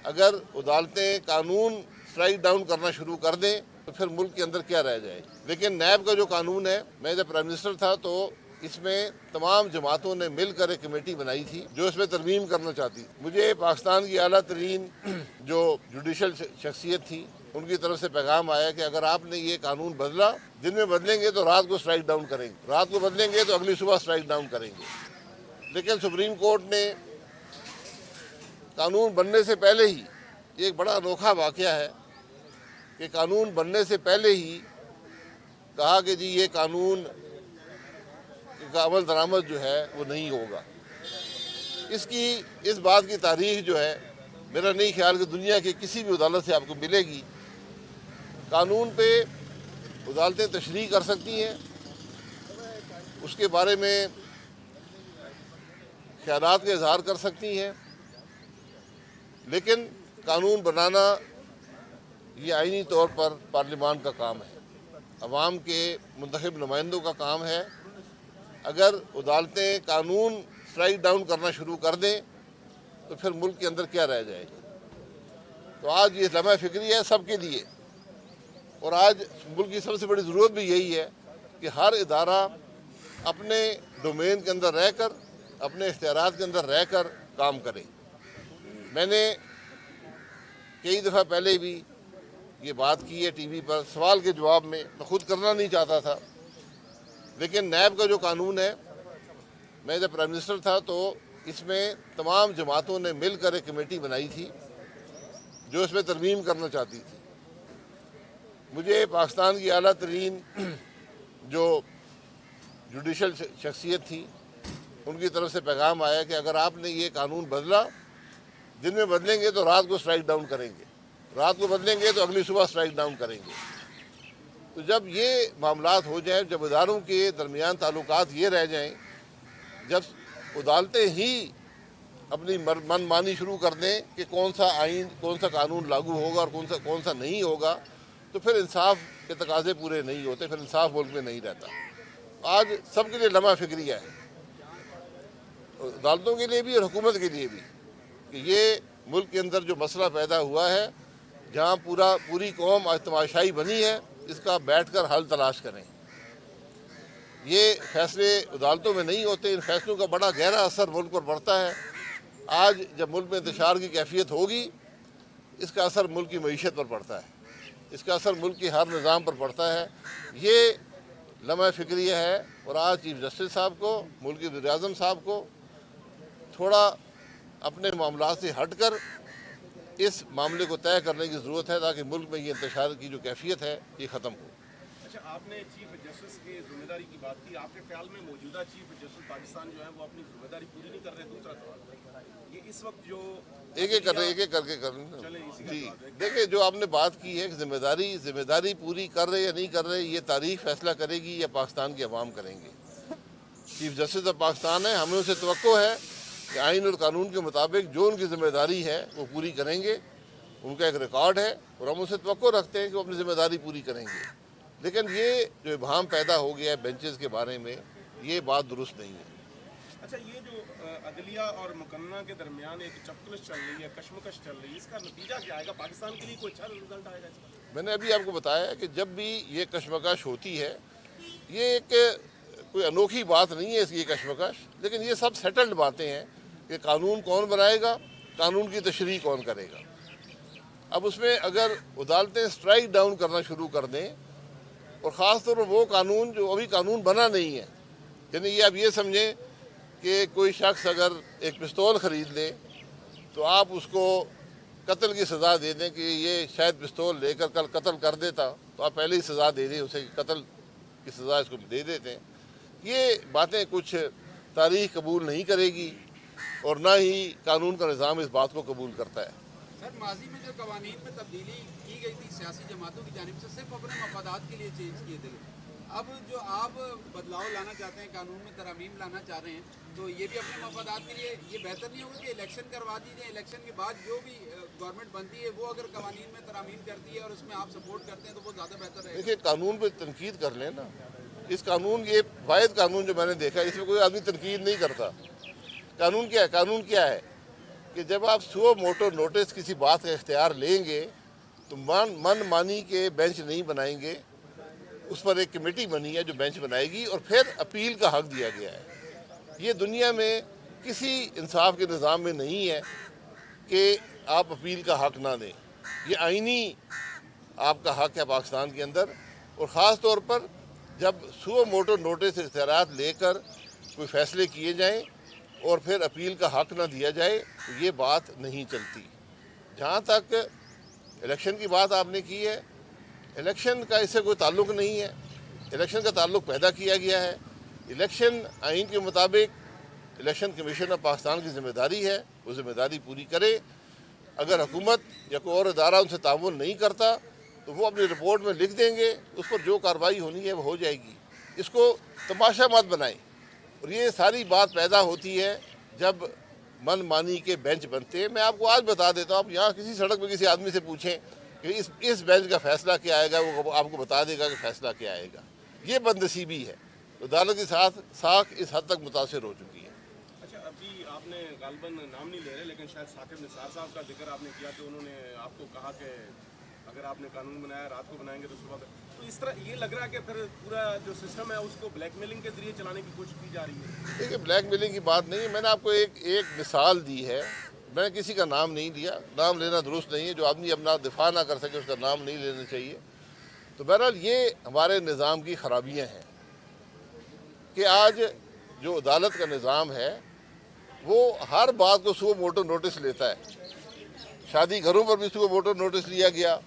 اگر عدالتیں قانون strike down کرنا شروع کر دیں تو پھر ملک کے اندر کیا رہ جائے. لیکن نیب کا جو قانون ہے، میں جب پرائم منسٹر تھا تو اس میں تمام جماعتوں نے مل کر ایک کمیٹی بنائی تھی جو اس میں ترمیم کرنا چاہتی. مجھے پاکستان کی اعلیٰ ترین جو جوڈیشل شخصیت تھی ان کی طرف سے پیغام آیا کہ اگر آپ نے یہ قانون بدلا، دن میں بدلیں گے تو رات کو اسٹرائک ڈاؤن کریں گے، رات کو بدلیں گے تو اگلی صبح اسٹرائک ڈاؤن کریں گے. لیکن سپریم کورٹ نے قانون بننے سے پہلے ہی، یہ ایک بڑا انوکھا واقعہ ہے کہ قانون بننے سے پہلے ہی کہا کہ جی یہ قانون کا عمل درآمد جو ہے وہ نہیں ہوگا. اس بات کی تاریخ جو ہے میرا نہیں خیال کہ دنیا کی کسی بھی عدالت سے آپ کو ملے گی. قانون پہ عدالتیں تشریح کر سکتی ہیں، اس کے بارے میں خیالات کا اظہار کر سکتی ہیں، لیکن قانون بنانا یہ آئینی طور پر پارلیمان کا کام ہے، عوام کے منتخب نمائندوں کا کام ہے. اگر عدالتیں قانون اسٹرائک ڈاؤن کرنا شروع کر دیں تو پھر ملک کے اندر کیا رہ جائے گا. تو آج یہ لمحہ فکری ہے سب کے لیے، اور آج ملک کی سب سے بڑی ضرورت بھی یہی ہے کہ ہر ادارہ اپنے ڈومین کے اندر رہ کر، اپنے اختیارات کے اندر رہ کر کام کرے. میں نے کئی دفعہ پہلے بھی یہ بات کی ہے ٹی وی پر سوال کے جواب میں خود کرنا نہیں چاہتا تھا، لیکن نیب کا جو قانون ہے، میں جب پرائم منسٹر تھا تو اس میں تمام جماعتوں نے مل کر ایک کمیٹی بنائی تھی جو اس میں ترمیم کرنا چاہتی تھی. مجھے پاکستان کی اعلیٰ ترین جو جوڈیشل شخصیت تھی ان کی طرف سے پیغام آیا کہ اگر آپ نے یہ قانون بدلا، دن میں بدلیں گے تو رات کو اسٹرائک ڈاؤن کریں گے، رات کو بدلیں گے تو اگلی صبح اسٹرائک ڈاؤن کریں گے. تو جب یہ معاملات ہو جائیں، جب اداروں کے درمیان تعلقات یہ رہ جائیں، جب عدالتیں ہی اپنی من مانی شروع کر دیں کہ کون سا آئین، کون سا قانون لاگو ہوگا اور کون سا نہیں ہوگا، تو پھر انصاف کے تقاضے پورے نہیں ہوتے، پھر انصاف ملک میں نہیں رہتا. آج سب کے لیے لمحہ فکریہ ہے، عدالتوں کے لیے بھی اور حکومت کے لیے بھی، کہ یہ ملک کے اندر جو مسئلہ پیدا ہوا ہے، جہاں پوری قوم آج تماشائی بنی ہے، اس کا بیٹھ کر حل تلاش کریں. یہ فیصلے عدالتوں میں نہیں ہوتے، ان فیصلوں کا بڑا گہرا اثر ملک پر پڑتا ہے. آج جب ملک میں انتشار کی کیفیت ہوگی، اس کا اثر ملک کی معیشت پر پڑتا ہے، اس کا اثر ملک کی ہر نظام پر پڑتا ہے. یہ لمحہ فکریہ ہے، اور آج چیف جسٹس صاحب کو، ملک کے وزیر اعظم صاحب کو تھوڑا اپنے معاملات سے ہٹ کر اس معاملے کو طے کرنے کی ضرورت ہے تاکہ ملک میں یہ انتشار کی جو کیفیت ہے یہ ختم ہو. اچھا، آپ نے چیف جسٹس کی ذمہ داری کی بات کی، آپ کے خیال میں موجودہ چیف جسٹس پاکستان جو ہے وہ اپنی ذمہ داری پوری نہیں کر رہے؟ دوسرا سوال، یہ اس وقت جو ایک ایک کر کے جی دیکھیں، جو آپ نے بات کی ہے کہ ذمہ داری پوری کر رہے یا نہیں کر رہے، یہ تاریخ فیصلہ کرے گی یا پاکستان کے عوام کریں گے. چیف جسٹس آف پاکستان ہے، ہمیں اسے توقع ہے کہ آئین اور قانون کے مطابق جو ان کی ذمہ داری ہے وہ پوری کریں گے. ان کا ایک ریکارڈ ہے اور ہم اسے توقع رکھتے ہیں کہ وہ اپنی ذمہ داری پوری کریں گے. لیکن یہ جو ابہام پیدا ہو گیا ہے بینچز کے بارے میں، یہ بات درست نہیں ہے. اچھا، یہ جو عدلیہ اور مقننہ کے درمیان ایک چپکلش چل رہی ہے، کشمکش چل رہی ہے، اس کا نتیجہ کیا آئے گا؟ پاکستان کے لیے کوئی اچھا رزلٹ آئے گا اس کا؟ میں نے ابھی آپ کو بتایا کہ جب بھی یہ کشمکش ہوتی ہے، یہ ایک کوئی انوکھی بات نہیں ہے اس کی کشمکش، لیکن یہ سب سیٹلڈ باتیں ہیں کہ قانون کون بنائے گا، قانون کی تشریح کون کرے گا. اب اس میں اگر عدالتیں اسٹرائک ڈاؤن کرنا شروع کر دیں، اور خاص طور پر وہ قانون جو ابھی قانون بنا نہیں ہے، یعنی یہ آپ یہ سمجھیں کہ کوئی شخص اگر ایک پستول خرید لے تو آپ اس کو قتل کی سزا دے دیں کہ یہ شاید پستول لے کر کل قتل کر دیتا، تو آپ پہلے ہی سزا دے دیں اسے، قتل کی سزا اس کو دے دیتے ہیں. یہ باتیں کچھ تاریخ قبول نہیں کرے گی اور نہ ہی قانون کا نظام اس بات کو قبول کرتا ہے. سر، ماضی میں جو قوانین میں تبدیلی کی گئی تھی سیاسی جماعتوں کی جانب سے، صرف اپنے مفادات کے لیے چینج کیے تھے. اب جو آپ بدلاؤ لانا چاہتے ہیں، قانون میں ترامیم لانا چاہ رہے ہیں، تو یہ بھی اپنے مفادات کے لیے، یہ بہتر نہیں ہوگا کہ الیکشن کروا دیجیے، الیکشن کے بعد جو بھی گورنمنٹ بنتی ہے وہ اگر قوانین میں ترامیم کرتی ہے اور اس میں آپ سپورٹ کرتے ہیں تو وہ زیادہ بہتر ہے؟ دیکھیے، قانون پہ تنقید کر لیں نا. اس قانون، یہ واحد قانون جو میں نے دیکھا، اس میں کوئی آدمی تنقید نہیں کرتا. قانون کیا ہے؟ قانون کیا ہے؟ کہ جب آپ سو موٹو نوٹس کسی بات کا اختیار لیں گے تو من مانی کے بینچ نہیں بنائیں گے، اس پر ایک کمیٹی بنی ہے جو بینچ بنائے گی، اور پھر اپیل کا حق دیا گیا ہے۔ یہ دنیا میں کسی انصاف کے نظام میں نہیں ہے کہ آپ اپیل کا حق نہ دیں، یہ آئینی آپ کا حق ہے پاکستان کے اندر، اور خاص طور پر جب سو موٹو نوٹس اختیارات لے کر کوئی فیصلے کیے جائیں اور پھر اپیل کا حق نہ دیا جائے تو یہ بات نہیں چلتی۔ جہاں تک الیکشن کی بات آپ نے کی ہے، الیکشن کا اس سے کوئی تعلق نہیں ہے، الیکشن کا تعلق پیدا کیا گیا ہے۔ الیکشن آئین کے مطابق الیکشن کمیشن آف پاکستان کی ذمہ داری ہے، وہ ذمہ داری پوری کرے۔ اگر حکومت یا کوئی اور ادارہ ان سے تعاون نہیں کرتا تو وہ اپنی رپورٹ میں لکھ دیں گے، اس پر جو کارروائی ہونی ہے وہ ہو جائے گی۔ اس کو تماشا مت بنائیں۔ اور یہ ساری بات پیدا ہوتی ہے جب من مانی کے بینچ بنتے ہیں۔ میں آپ کو آج بتا دیتا ہوں، آپ یہاں کسی سڑک پہ کسی آدمی سے پوچھیں کہ اس بینچ کا فیصلہ کیا آئے گا، وہ آپ کو بتا دے گا کہ فیصلہ کیا آئے گا۔ یہ بدنصیبی ہے، عدالت کی ساکھ اس حد تک متاثر ہو چکی ہے۔ اچھا، ابھی آپ نے غالباً نام نہیں لے رہے لیکن شاید ثاقب نثار صاحب کا ذکر آپ نے کیا کہ انہوں نے آپ کو کہا کہ اگر آپ نے قانون بنایا رات کو بنائیں گے تو صبح تو اس طرح یہ لگ رہا ہے کہ پھر پورا جو سسٹم ہے اس کو بلیک میلنگ کے ذریعے چلانے کی کوشش کی جا رہی ہے۔ دیکھیے، بلیک میلنگ کی بات نہیں ہے، میں نے آپ کو ایک مثال دی ہے، میں نے کسی کا نام نہیں لیا، نام لینا درست نہیں ہے، جو آدمی اپنا دفاع نہ کر سکے اس کا نام نہیں لینا چاہیے۔ تو بہرحال یہ ہمارے نظام کی خرابیاں ہیں کہ آج جو عدالت کا نظام ہے وہ ہر بات کو سو موٹو نوٹس لیتا ہے۔ شادی گھروں پر بھی سو موٹو نوٹس لیا گیا،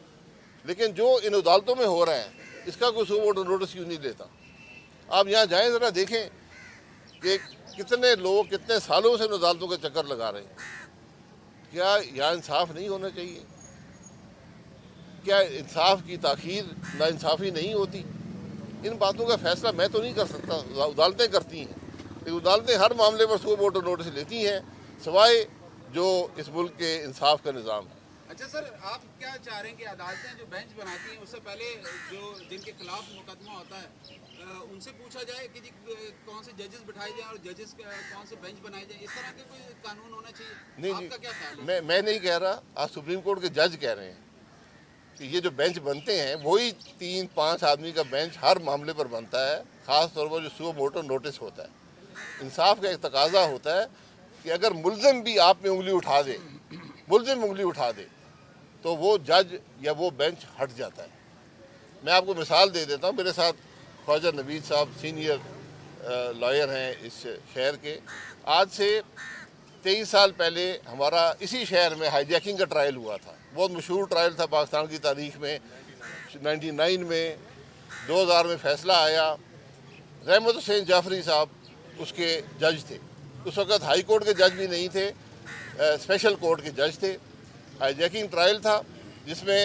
لیکن جو ان عدالتوں میں ہو رہا ہے اس کا کوئی سو موٹو نوٹس کیوں نہیں لیتا؟ آپ یہاں جائیں ذرا دیکھیں کہ کتنے لوگ کتنے سالوں سے ان عدالتوں کے چکر لگا رہے ہیں۔ کیا یہاں انصاف نہیں ہونا چاہیے؟ کیا انصاف کی تاخیر ناانصافی نہیں ہوتی؟ ان باتوں کا فیصلہ میں تو نہیں کر سکتا، عدالتیں کرتی ہیں، لیکن عدالتیں ہر معاملے پر سو موٹو نوٹس لیتی ہیں سوائے جو اس ملک کے انصاف کا نظام ہے۔ اچھا سر، آپ کیا چاہ رہے ہیں کہ عدالتیں جو بینچ بناتی ہیں اس سے پہلے جو جن کے خلاف مقدمہ ہوتا ہے ان سے پوچھا جائے کہ جی کون سے ججز بٹھائے جائیں اور ججز کون سے بینچ بنائے جائیں، اس طرح کے کوئی قانون ہونا چاہیے؟ نہیں آپ کا کیا خیال ہے؟ میں نہیں کہہ رہا، آج سپریم کورٹ کے جج کہہ رہے ہیں کہ یہ جو بینچ بنتے ہیں وہی 3-5 آدمی کا بینچ ہر معاملے پر بنتا ہے، خاص طور پر جو سو موٹو نوٹس ہوتا ہے۔ انصاف کا ایک تقاضا ہوتا ہے کہ اگر ملزم بھی آپ میں انگلی اٹھا دے تو وہ جج یا وہ بینچ ہٹ جاتا ہے۔ میں آپ کو مثال دے دیتا ہوں، میرے ساتھ خواجہ نوید صاحب سینئر لائر ہیں اس شہر کے۔ آج سے 23 سال پہلے ہمارا اسی شہر میں ہائی جیکنگ کا ٹرائل ہوا تھا، بہت مشہور ٹرائل تھا پاکستان کی تاریخ میں۔ 99 میں 2000 میں فیصلہ آیا۔ رحمت حسین جعفری صاحب اس کے جج تھے، اس وقت ہائی کورٹ کے جج بھی نہیں تھے، اسپیشل کورٹ کے جج تھے۔ ہائی جیکنگ ٹرائل تھا جس میں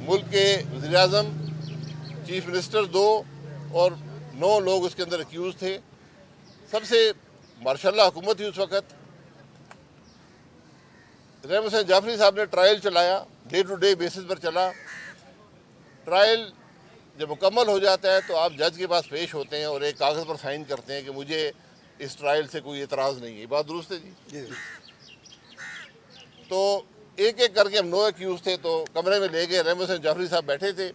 ملک کے وزیر اعظم، چیف منسٹر 2 اور 9 لوگ اس کے اندر اکیوز تھے۔ سب سے ماشاء اللہ حکومت تھی اس وقت۔ رحمت حسین جعفری صاحب نے ٹرائل چلایا، ڈے ٹو ڈے بیسس پر چلا۔ ٹرائل جب مکمل ہو جاتا ہے تو آپ جج کے پاس پیش ہوتے ہیں اور ایک کاغذ پر سائن کرتے ہیں کہ مجھے اس ٹرائل سے کوئی اعتراض نہیں ہے۔ یہ بات درست ہے جی؟ تو ایک ایک کر کے ہم 9 ایکیوز تھے تو کمرے میں لے گئے، رحمت حسین جعفری صاحب بیٹھے تھے۔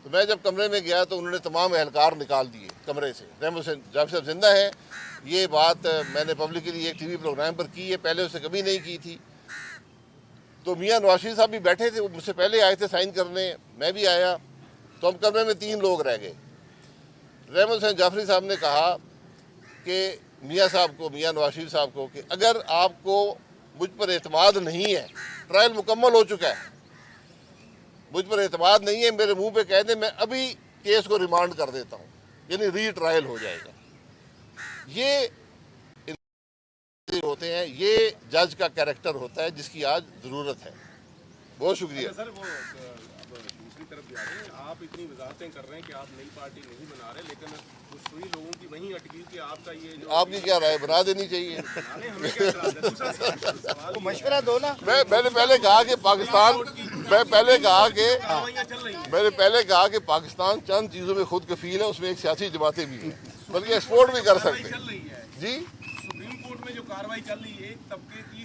تو میں جب کمرے میں گیا تو انہوں نے تمام اہلکار نکال دیے کمرے سے۔ رحمت حسین جعفری صاحب زندہ ہیں، یہ بات میں نے پبلکلی ایک ٹی وی پروگرام پر کی ہے، پہلے اسے کبھی نہیں کی تھی۔ تو میاں نواز شریف صاحب بھی بیٹھے تھے، وہ مجھ سے پہلے آئے تھے سائن کرنے، میں بھی آیا، تو ہم کمرے میں 3 لوگ رہ گئے۔ رحمت حسین جعفری صاحب نے کہا کہ میاں نواز شریف صاحب کو کہ اگر آپ کو مجھ پر اعتماد نہیں ہے، ٹرائل مکمل ہو چکا ہے، مجھ پر اعتماد نہیں ہے، میرے منہ پہ کہہ دیں، میں ابھی کیس کو ریمانڈ کر دیتا ہوں، یعنی ری ٹرائل ہو جائے گا۔ یہ ہوتے ہیں، یہ جج کا کیریکٹر ہوتا ہے جس کی آج ضرورت ہے۔ بہت شکریہ سر، وہ دوسری طرف بھی آ رہے ہیں، آپ اتنی وضاحتیں کر رہے ہیں کہ آپ نئی پارٹی نہیں بنا رہے، لیکن کچھ وہی لوگوں کی وہیں اٹکی کہ آپ کا یہ جو آپ کی کیا رائے؟ بنا دینی چاہیے۔ ہمیں کیا اعتراض ہے؟ دوسرا سوال مشورہ دو نا۔ میں نے پہلے کہا کہ پاکستان، میں پہلے کہا کہ کارروائیاں چل رہی ہیں۔ میں نے پہلے کہا کہ پاکستان چند چیزوں میں خود کفیل ہے، اس میں ایک سیاسی جماعتیں بھی ہیں، بلکہ ایکسپورٹ بھی کر سکتے چل ہیں رہی ہے جی۔ سپریم کورٹ میں جو کارروائی چل رہی ہے، ایک طبقے کی